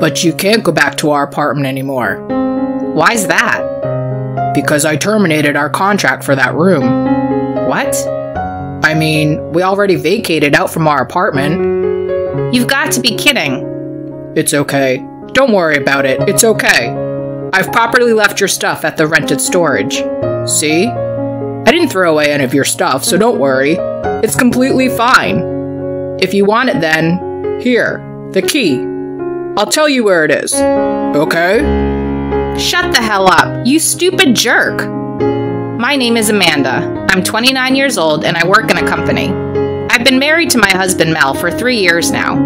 But you can't go back to our apartment anymore. Why's that? Because I terminated our contract for that room. What? I mean, we already vacated out from our apartment. You've got to be kidding. It's okay. Don't worry about it. It's okay. I've properly left your stuff at the rented storage. See? I didn't throw away any of your stuff, so don't worry. It's completely fine. If you want it then, here, the key. I'll tell you where it is. Okay? Shut the hell up, you stupid jerk. My name is Amanda. I'm 29 years old and I work in a company. I've been married to my husband Mel for 3 years now.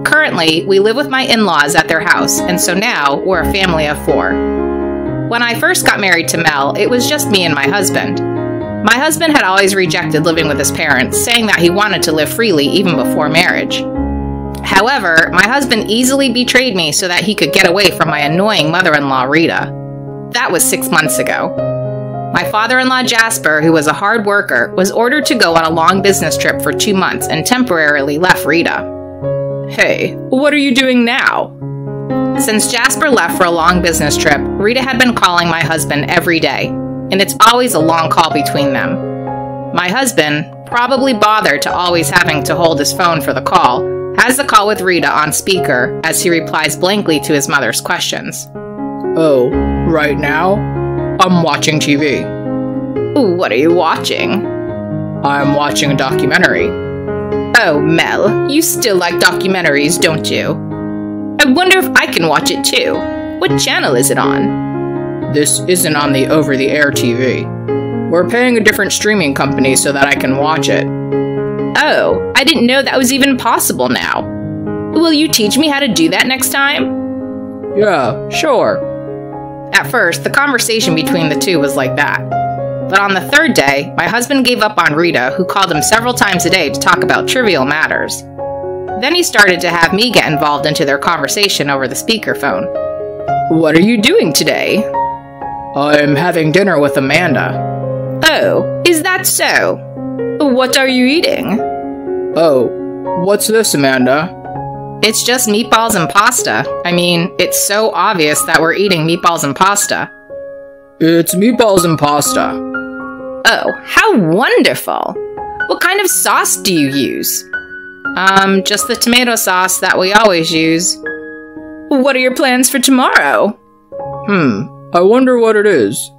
Currently, we live with my in-laws at their house, and so now we're a family of 4. When I first got married to Mel, it was just me and my husband. My husband had always rejected living with his parents, saying that he wanted to live freely even before marriage. However, my husband easily betrayed me so that he could get away from my annoying mother-in-law, Rita. That was 6 months ago. My father-in-law, Jasper, who was a hard worker, was ordered to go on a long business trip for 2 months and temporarily left Rita. Hey, what are you doing now? Since Jasper left for a long business trip, Rita had been calling my husband every day, and it's always a long call between them. My husband, probably bothered to always having to hold his phone for the call, has the call with Rita on speaker as he replies blankly to his mother's questions. Oh, right now? I'm watching TV. What are you watching? I'm watching a documentary. Oh, Mel, you still like documentaries, don't you? I wonder if I can watch it too. What channel is it on? This isn't on the over-the-air TV. We're paying a different streaming company so that I can watch it. Oh, I didn't know that was even possible now. Will you teach me how to do that next time? Yeah, sure. At first, the conversation between the two was like that. But on the 3rd day, my husband gave up on Rita, who called him several times a day to talk about trivial matters. Then he started to have me get involved into their conversation over the speakerphone. What are you doing today? I'm having dinner with Amanda. Oh, is that so? What are you eating? Oh, what's this, Amanda? It's just meatballs and pasta. I mean, it's so obvious that we're eating meatballs and pasta. It's meatballs and pasta. Oh, how wonderful! What kind of sauce do you use? Just the tomato sauce that we always use. What are your plans for tomorrow? I wonder what it is.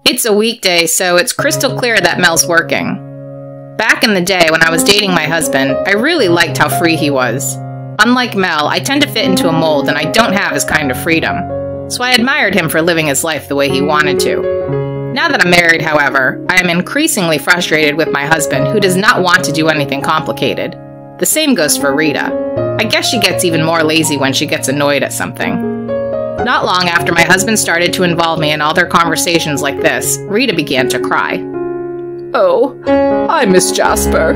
It's a weekday, so it's crystal clear that Mel's working. Back in the day when I was dating my husband, I really liked how free he was. Unlike Mel, I tend to fit into a mold and I don't have his kind of freedom. So I admired him for living his life the way he wanted to. Now that I'm married, however, I am increasingly frustrated with my husband, who does not want to do anything complicated. The same goes for Rita. I guess she gets even more lazy when she gets annoyed at something. Not long after my husband started to involve me in all their conversations like this, Rita began to cry. Oh, I miss Jasper.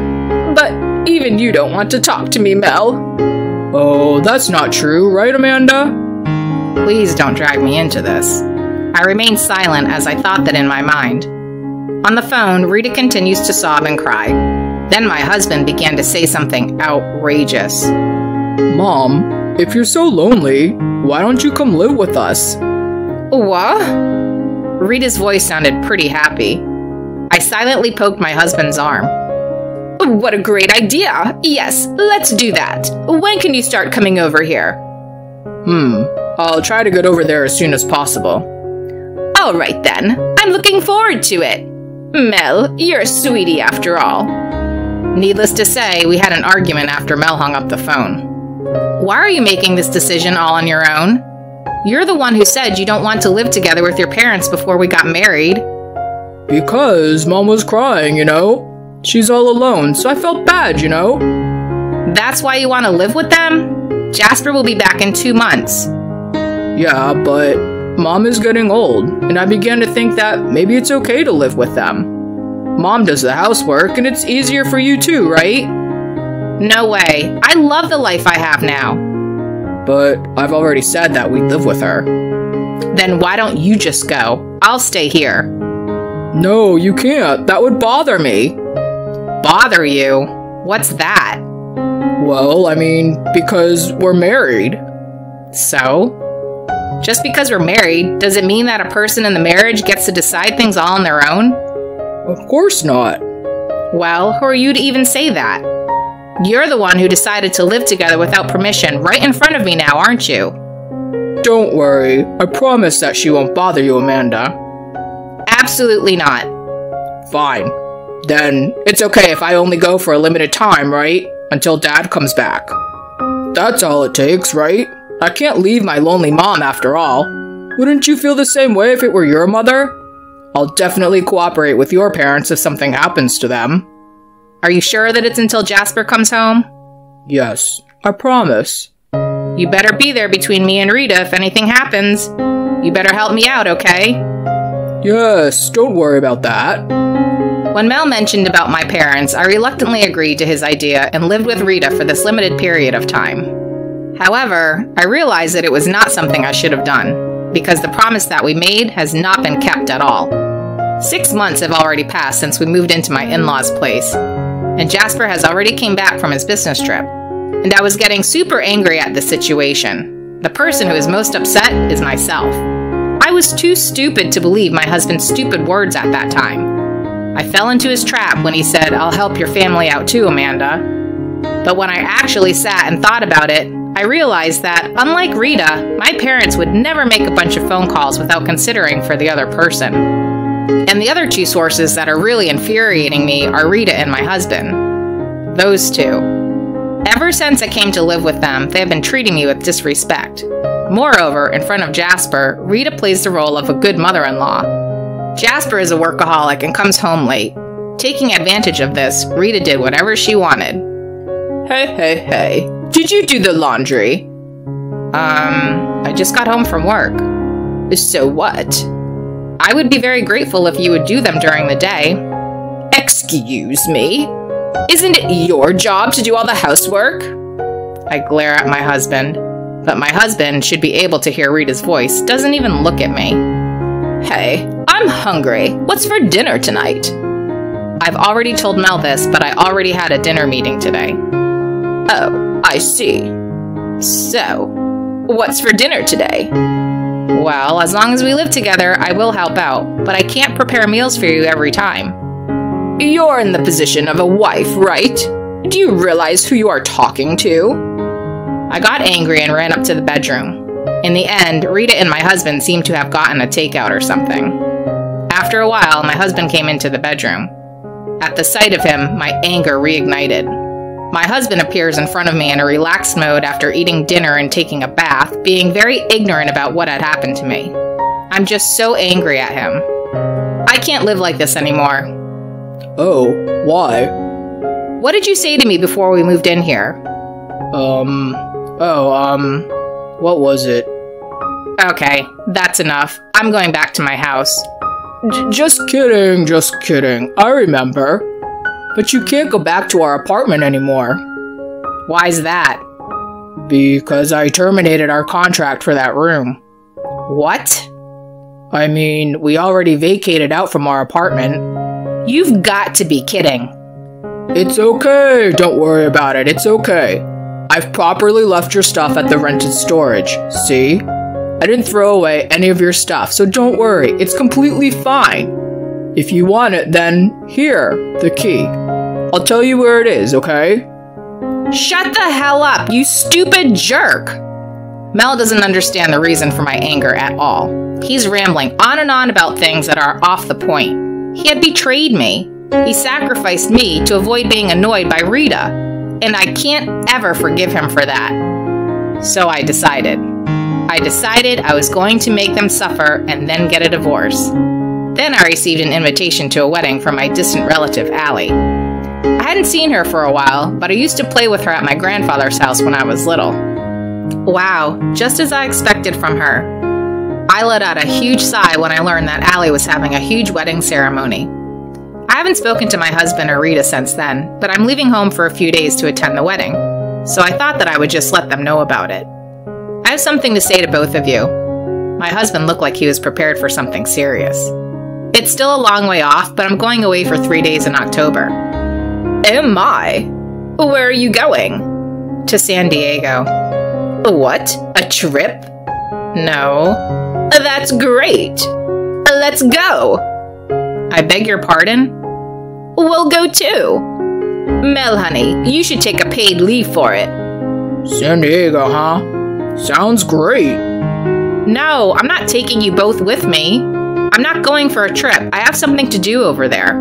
But even you don't want to talk to me, Mel. Oh, that's not true, right, Amanda? Please don't drag me into this. I remained silent as I thought that in my mind. On the phone, Rita continues to sob and cry. Then my husband began to say something outrageous. Mom, if you're so lonely, why don't you come live with us? What? Rita's voice sounded pretty happy. I silently poked my husband's arm. What a great idea! Yes, let's do that. When can you start coming over here? I'll try to get over there as soon as possible. All right then. I'm looking forward to it. Mel, you're a sweetie after all. Needless to say, we had an argument after Mel hung up the phone. Why are you making this decision all on your own? You're the one who said you don't want to live together with your parents before we got married. Because Mom was crying, you know? She's all alone, so I felt bad, you know? That's why you want to live with them? Jasper will be back in 2 months. Yeah, but Mom is getting old, and I began to think that maybe it's okay to live with them. Mom does the housework, and it's easier for you too, right? No way. I love the life I have now. But I've already said that we'd live with her. Then why don't you just go? I'll stay here. No, you can't. That would bother me. Bother you? What's that? Well, I mean, because we're married. So? Just because we're married, does it mean that a person in the marriage gets to decide things all on their own? Of course not. Well, who are you to even say that? You're the one who decided to live together without permission right in front of me now, aren't you? Don't worry. I promise that she won't bother you, Amanda. Absolutely not. Fine. Then it's okay if I only go for a limited time, right? Until Dad comes back. That's all it takes, right? I can't leave my lonely mom after all. Wouldn't you feel the same way if it were your mother? I'll definitely cooperate with your parents if something happens to them. Are you sure that it's until Jasper comes home? Yes, I promise. You better be there between me and Rita if anything happens. You better help me out, okay? Yes, don't worry about that. When Mel mentioned about my parents, I reluctantly agreed to his idea and lived with Rita for this limited period of time. However, I realized that it was not something I should have done, because the promise that we made has not been kept at all. 6 months have already passed since we moved into my in-laws' place, and Jasper has already came back from his business trip, and I was getting super angry at this situation. The person who is most upset is myself. I was too stupid to believe my husband's stupid words at that time. I fell into his trap when he said, "I'll help your family out too, Amanda." But when I actually sat and thought about it, I realized that, unlike Rita, my parents would never make a bunch of phone calls without considering for the other person. And the other two sources that are really infuriating me are Rita and my husband. Those two. Ever since I came to live with them, they have been treating me with disrespect. Moreover, in front of Jasper, Rita plays the role of a good mother-in-law. Jasper is a workaholic and comes home late. Taking advantage of this, Rita did whatever she wanted. Hey. Did you do the laundry? I just got home from work. So what? I would be very grateful if you would do them during the day. Excuse me? Isn't it your job to do all the housework? I glare at my husband, but my husband should be able to hear Rita's voice, doesn't even look at me. Hey, I'm hungry. What's for dinner tonight? I've already told Mel this, but I already had a dinner meeting today. Oh, I see. So, what's for dinner today? Well, as long as we live together, I will help out, but I can't prepare meals for you every time. You're in the position of a wife, right? Do you realize who you are talking to? I got angry and ran up to the bedroom. In the end, Rita and my husband seemed to have gotten a takeout or something. After a while, my husband came into the bedroom. At the sight of him, my anger reignited. My husband appears in front of me in a relaxed mode after eating dinner and taking a bath, being very ignorant about what had happened to me. I'm just so angry at him. I can't live like this anymore. Oh, why? What did you say to me before we moved in here? What was it? Okay, that's enough. I'm going back to my house. Just kidding. I remember. But you can't go back to our apartment anymore. Why's that? Because I terminated our contract for that room. What? I mean, we already vacated out from our apartment. You've got to be kidding. It's okay, don't worry about it, it's okay. I've properly left your stuff at the rented storage, see? I didn't throw away any of your stuff, so don't worry, it's completely fine. If you want it, then here, the key. I'll tell you where it is, okay? Shut the hell up, you stupid jerk! Mel doesn't understand the reason for my anger at all. He's rambling on and on about things that are off the point. He had betrayed me. He sacrificed me to avoid being annoyed by Rita, and I can't ever forgive him for that. So I decided I was going to make them suffer and then get a divorce. Then I received an invitation to a wedding from my distant relative, Allie. I hadn't seen her for a while, but I used to play with her at my grandfather's house when I was little. Wow, just as I expected from her. I let out a huge sigh when I learned that Allie was having a huge wedding ceremony. I haven't spoken to my husband or Rita since then, but I'm leaving home for a few days to attend the wedding, so I thought that I would just let them know about it. I have something to say to both of you. My husband looked like he was prepared for something serious. It's still a long way off, but I'm going away for 3 days in October. Oh my! Where are you going? To San Diego. What? A trip? No. That's great. Let's go. I beg your pardon? We'll go too. Mel, honey, you should take a paid leave for it. San Diego, huh? Sounds great. No, I'm not taking you both with me. I'm not going for a trip. I have something to do over there.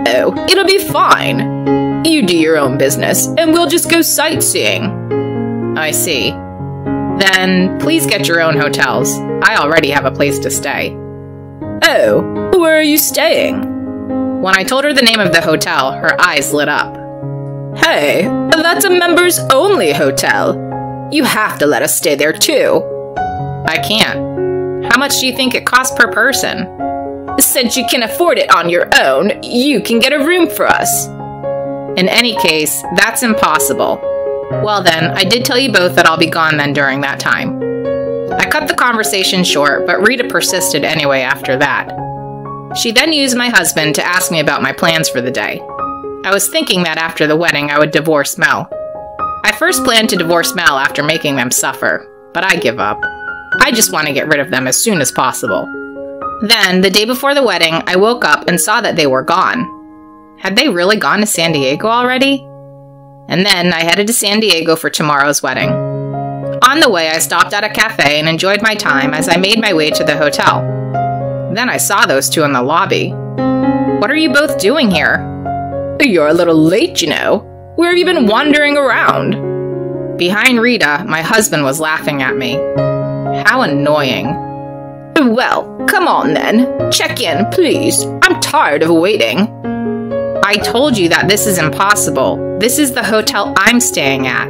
Oh, it'll be fine. You do your own business, and we'll just go sightseeing. I see. Then, please get your own hotels. I already have a place to stay. Oh, where are you staying? When I told her the name of the hotel, her eyes lit up. Hey, that's a members-only hotel. You have to let us stay there, too. I can't. How much do you think it costs per person? Since you can afford it on your own, you can get a room for us. In any case, that's impossible. Well then, I did tell you both that I'll be gone then during that time. I cut the conversation short, but Rita persisted anyway after that. She then used my husband to ask me about my plans for the day. I was thinking that after the wedding I would divorce Mel. I first planned to divorce Mel after making them suffer, but I give up. I just want to get rid of them as soon as possible. Then, the day before the wedding, I woke up and saw that they were gone. Had they really gone to San Diego already? And then I headed to San Diego for tomorrow's wedding. On the way, I stopped at a cafe and enjoyed my time as I made my way to the hotel. Then I saw those two in the lobby. What are you both doing here? You're a little late, you know. Where have you been wandering around? Behind Rita, my husband was laughing at me. How annoying. Well, come on then. Check in, please. I'm tired of waiting. I told you that this is impossible. This is the hotel I'm staying at.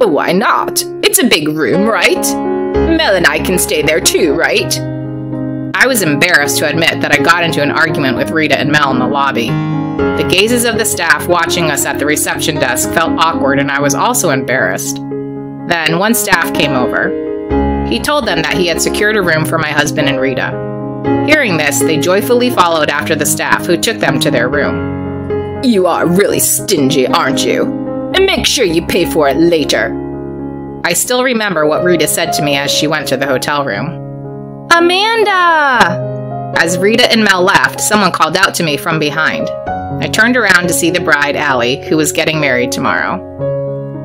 Why not? It's a big room, right? Mel and I can stay there too, right? I was embarrassed to admit that I got into an argument with Rita and Mel in the lobby. The gazes of the staff watching us at the reception desk felt awkward, and I was also embarrassed. Then one staff came over. He told them that he had secured a room for my husband and Rita. Hearing this, they joyfully followed after the staff, who took them to their room. You are really stingy, aren't you? And make sure you pay for it later. I still remember what Rita said to me as she went to the hotel room. Amanda! As Rita and Mel left, someone called out to me from behind. I turned around to see the bride, Allie, who was getting married tomorrow.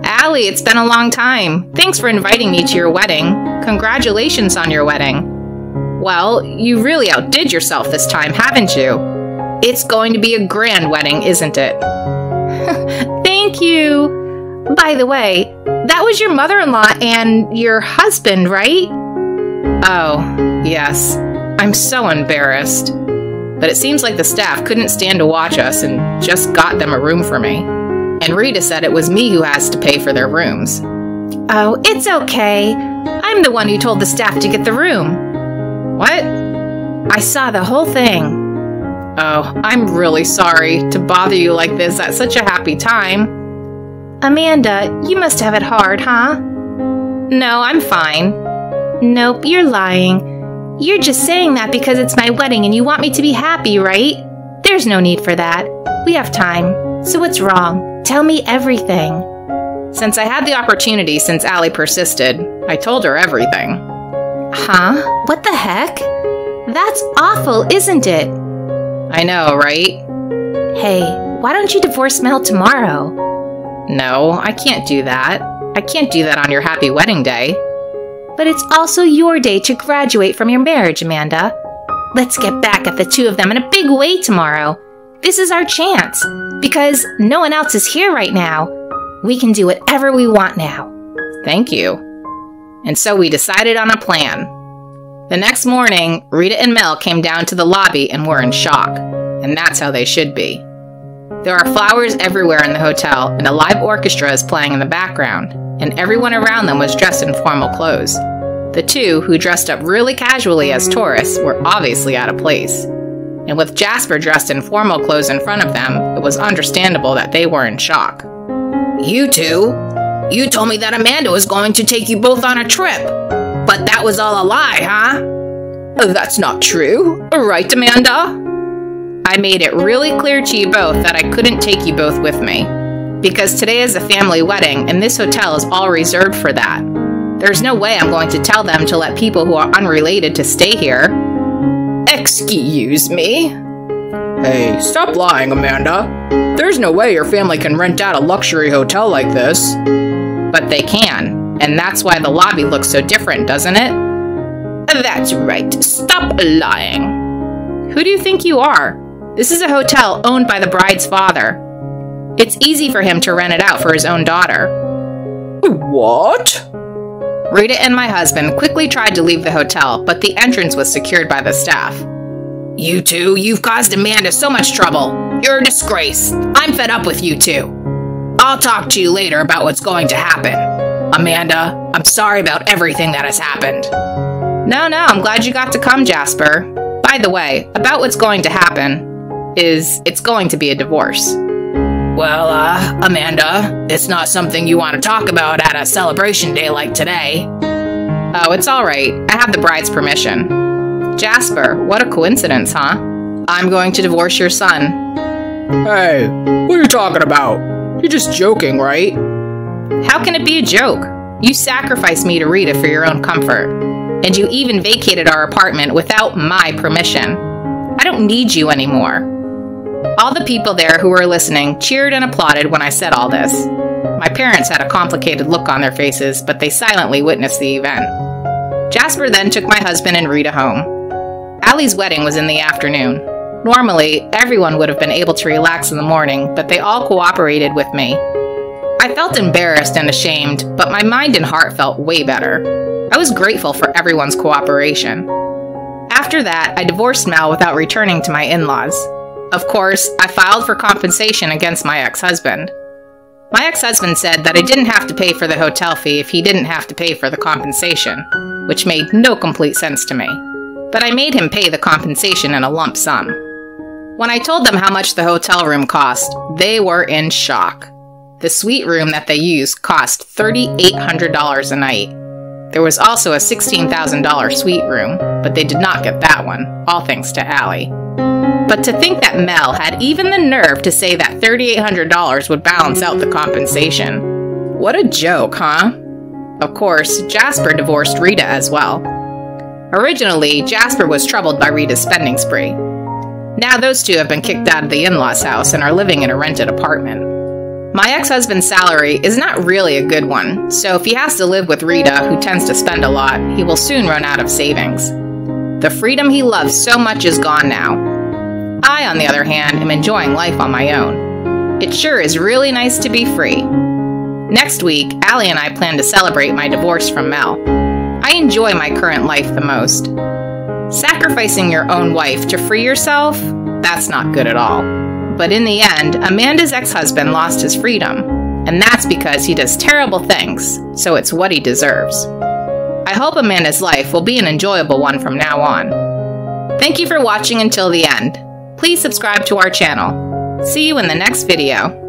Allie, it's been a long time. Thanks for inviting me to your wedding. Congratulations on your wedding. Well, you really outdid yourself this time, haven't you? It's going to be a grand wedding, isn't it? Thank you. By the way, that was your mother-in-law and your husband, right? Oh, yes. I'm so embarrassed. But it seems like the staff couldn't stand to watch us and just got them a room for me. And Rita said it was me who has to pay for their rooms. Oh, it's okay. I'm the one who told the staff to get the room. What? I saw the whole thing. Oh, I'm really sorry to bother you like this at such a happy time. Amanda, you must have it hard, huh? No, I'm fine. Nope, you're lying. You're just saying that because it's my wedding and you want me to be happy, right? There's no need for that. We have time. So what's wrong? Tell me everything. Since I had the opportunity since Allie persisted, I told her everything. Huh? What the heck? That's awful, isn't it? I know, right? Hey, why don't you divorce Mel tomorrow? No, I can't do that. I can't do that on your happy wedding day. But it's also your day to graduate from your marriage, Amanda. Let's get back at the two of them in a big way tomorrow. This is our chance. Because no one else is here right now. We can do whatever we want now. Thank you. And so we decided on a plan. The next morning, Rita and Mel came down to the lobby and were in shock. And that's how they should be. There are flowers everywhere in the hotel, and a live orchestra is playing in the background, and everyone around them was dressed in formal clothes. The two, who dressed up really casually as tourists, were obviously out of place. And with Jasper dressed in formal clothes in front of them, it was understandable that they were in shock. You two? You told me that Amanda was going to take you both on a trip. But that was all a lie, huh? That's not true. Right, Amanda? I made it really clear to you both that I couldn't take you both with me. because today is a family wedding and this hotel is all reserved for that. There's no way I'm going to tell them to let people who are unrelated to stay here. Excuse me? Hey, stop lying, Amanda. There's no way your family can rent out a luxury hotel like this. But they can, and that's why the lobby looks so different, doesn't it? That's right. Stop lying. Who do you think you are? This is a hotel owned by the bride's father. It's easy for him to rent it out for his own daughter. What? Rita and my husband quickly tried to leave the hotel, but the entrance was secured by the staff. You two, you've caused Amanda so much trouble. You're a disgrace. I'm fed up with you two. I'll talk to you later about what's going to happen. Amanda, I'm sorry about everything that has happened. No, I'm glad you got to come, Jasper. By the way, about what's going to happen is it's going to be a divorce. Well, Amanda, it's not something you want to talk about at a celebration day like today. Oh, it's all right. I have the bride's permission. Jasper, what a coincidence, huh? I'm going to divorce your son. Hey, what are you talking about? You're just joking, right? How can it be a joke? You sacrificed me to Rita for your own comfort. And you even vacated our apartment without my permission. I don't need you anymore. All the people there who were listening cheered and applauded when I said all this. My parents had a complicated look on their faces, but they silently witnessed the event. Jasper then took my husband and Rita home. Allie's wedding was in the afternoon. Normally, everyone would have been able to relax in the morning, but they all cooperated with me. I felt embarrassed and ashamed, but my mind and heart felt way better. I was grateful for everyone's cooperation. After that, I divorced Mel without returning to my in-laws. Of course, I filed for compensation against my ex-husband. My ex-husband said that I didn't have to pay for the hotel fee if he didn't have to pay for the compensation, which made no complete sense to me. But I made him pay the compensation in a lump sum. When I told them how much the hotel room cost, they were in shock. The suite room that they used cost $3,800 a night. There was also a $16,000 suite room, but they did not get that one, all thanks to Allie. But to think that Mel had even the nerve to say that $3,800 would balance out the compensation. What a joke, huh? Of course, Jasper divorced Rita as well. Originally, Jasper was troubled by Rita's spending spree. Now those two have been kicked out of the in-laws' house and are living in a rented apartment. My ex-husband's salary is not really a good one, so if he has to live with Rita, who tends to spend a lot, he will soon run out of savings. The freedom he loves so much is gone now. I, on the other hand, am enjoying life on my own. It sure is really nice to be free. Next week, Allie and I plan to celebrate my divorce from Mel. I enjoy my current life the most. Sacrificing your own wife to free yourself? That's not good at all. But in the end, Amanda's ex-husband lost his freedom, and that's because he does terrible things, so it's what he deserves. I hope Amanda's life will be an enjoyable one from now on. Thank you for watching until the end. Please subscribe to our channel. See you in the next video.